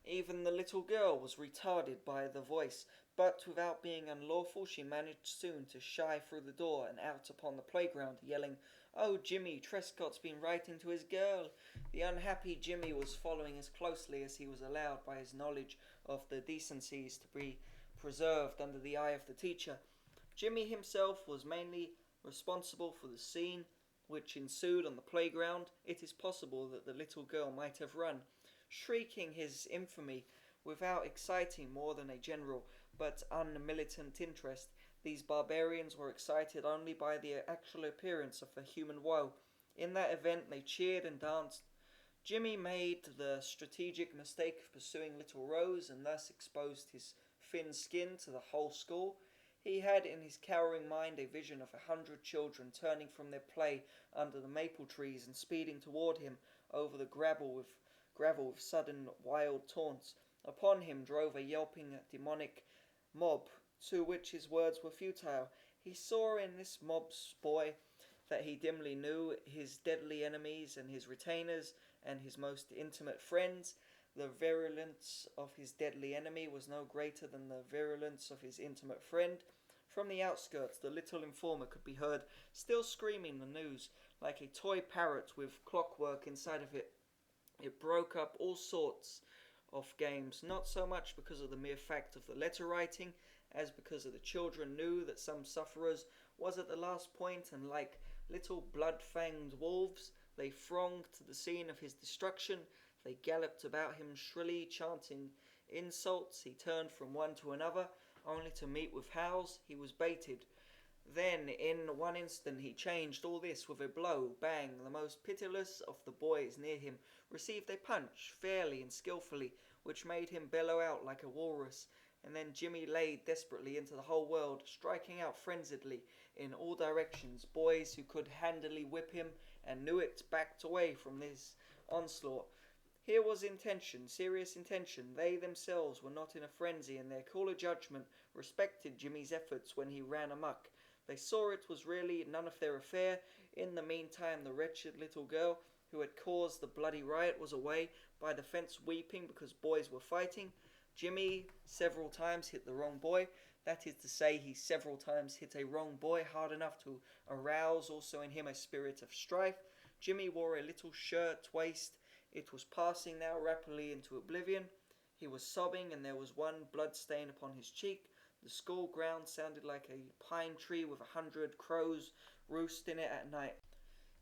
Even the little girl was retarded by the voice, but without being unlawful, she managed soon to shy through the door and out upon the playground, yelling, "Oh, Jimmy, Trescott's been writing to his girl!" The unhappy Jimmy was following as closely as he was allowed by his knowledge of the decencies to be preserved under the eye of the teacher. Jimmy himself was mainly responsible for the scene which ensued on the playground. It is possible that the little girl might have run, shrieking his infamy without exciting more than a general but unmilitant interest. These barbarians were excited only by the actual appearance of a human woe. In that event they cheered and danced. Jimmy made the strategic mistake of pursuing little Rose and thus exposed his thin skin to the whole school. He had in his cowering mind a vision of 100 children turning from their play under the maple trees and speeding toward him over the gravel with sudden wild taunts. Upon him drove a yelping demonic mob, to which his words were futile. He saw in this mob's boy that he dimly knew his deadly enemies and his retainers and his most intimate friends. The virulence of his deadly enemy was no greater than the virulence of his intimate friend. From the outskirts, the little informer could be heard, still screaming the news, like a toy parrot with clockwork inside of it. It broke up all sorts of games, not so much because of the mere fact of the letter writing, as because the children knew that some sufferers was at the last point, and like little blood-fanged wolves, they thronged to the scene of his destruction. They galloped about him shrilly, chanting insults. He turned from one to another, only to meet with howls. He was baited. Then, in one instant, he changed all this with a blow. Bang! The most pitiless of the boys near him received a punch, fairly and skilfully, which made him bellow out like a walrus. And then Jimmy laid desperately into the whole world, striking out frenziedly in all directions. Boys who could handily whip him and knew it backed away from this onslaught. Here was intention, serious intention. They themselves were not in a frenzy, and their cooler judgment respected Jimmy's efforts when he ran amuck. They saw it was really none of their affair. In the meantime, the wretched little girl who had caused the bloody riot was away by the fence weeping because boys were fighting. Jimmy several times hit the wrong boy. That is to say, he several times hit a wrong boy hard enough to arouse also in him a spirit of strife. Jimmy wore a little shirt waist. It was passing now rapidly into oblivion. He was sobbing, and there was one blood stain upon his cheek. The school ground sounded like a pine tree with 100 crows roost in it at night.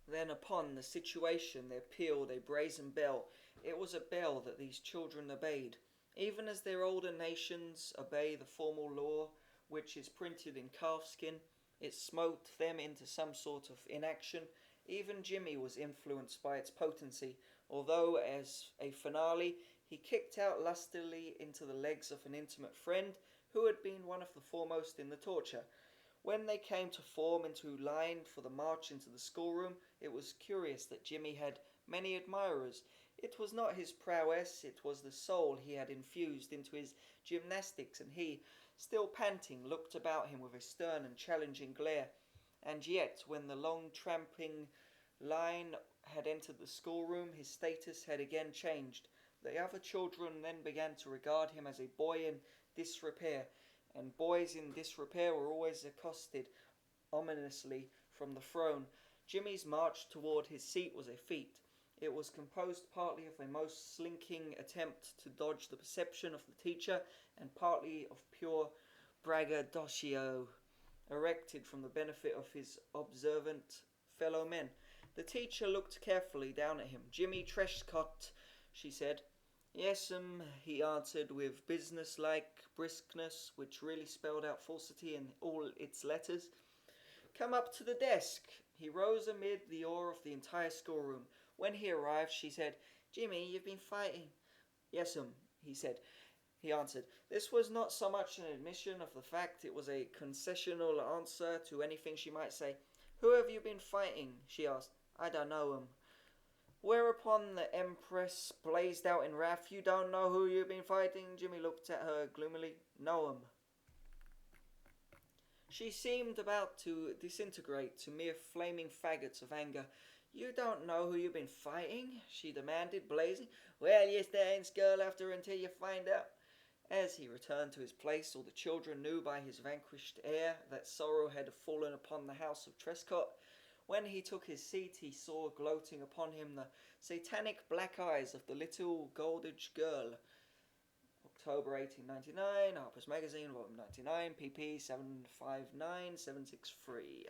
Then upon the situation there pealed a brazen bell. It was a bell that these children obeyed, even as their older nations obey the formal law which is printed in calfskin. It smote them into some sort of inaction. Even Jimmy was influenced by its potency, although, as a finale, he kicked out lustily into the legs of an intimate friend who had been one of the foremost in the torture. When they came to form into line for the march into the schoolroom, it was curious that Jimmy had many admirers. It was not his prowess, it was the soul he had infused into his gymnastics, and he, still panting, looked about him with a stern and challenging glare. And yet, when the long tramping line had entered the schoolroom, his status had again changed. The other children then began to regard him as a boy in disrepair, and boys in disrepair were always accosted ominously from the throne. Jimmy's march toward his seat was a feat. It was composed partly of a most slinking attempt to dodge the perception of the teacher, and partly of pure braggadocio, erected from the benefit of his observant fellow men. The teacher looked carefully down at him. "Jimmy Trescott," she said. "Yes'm," he answered with business-like briskness, which really spelled out falsity in all its letters. "Come up to the desk." He rose amid the awe of the entire schoolroom. When he arrived, she said, "Jimmy, you've been fighting." "Yes'm," he answered. This was not so much an admission of the fact, it was a concessional answer to anything she might say. "Who have you been fighting?" she asked. "I don't know 'em." Whereupon the Empress blazed out in wrath. "You don't know who you've been fighting?" Jimmy looked at her gloomily. "Know 'em." She seemed about to disintegrate to mere flaming faggots of anger. You don't know who you've been fighting? She demanded, blazing. Well, you stay and skirl after until you find out. As he returned to his place, all the children knew by his vanquished air that sorrow had fallen upon the house of Trescott. When he took his seat, he saw gloating upon him the satanic black eyes of the little gold-edged girl. October 1899, Harper's Magazine, Volume 99, pp. 759-763.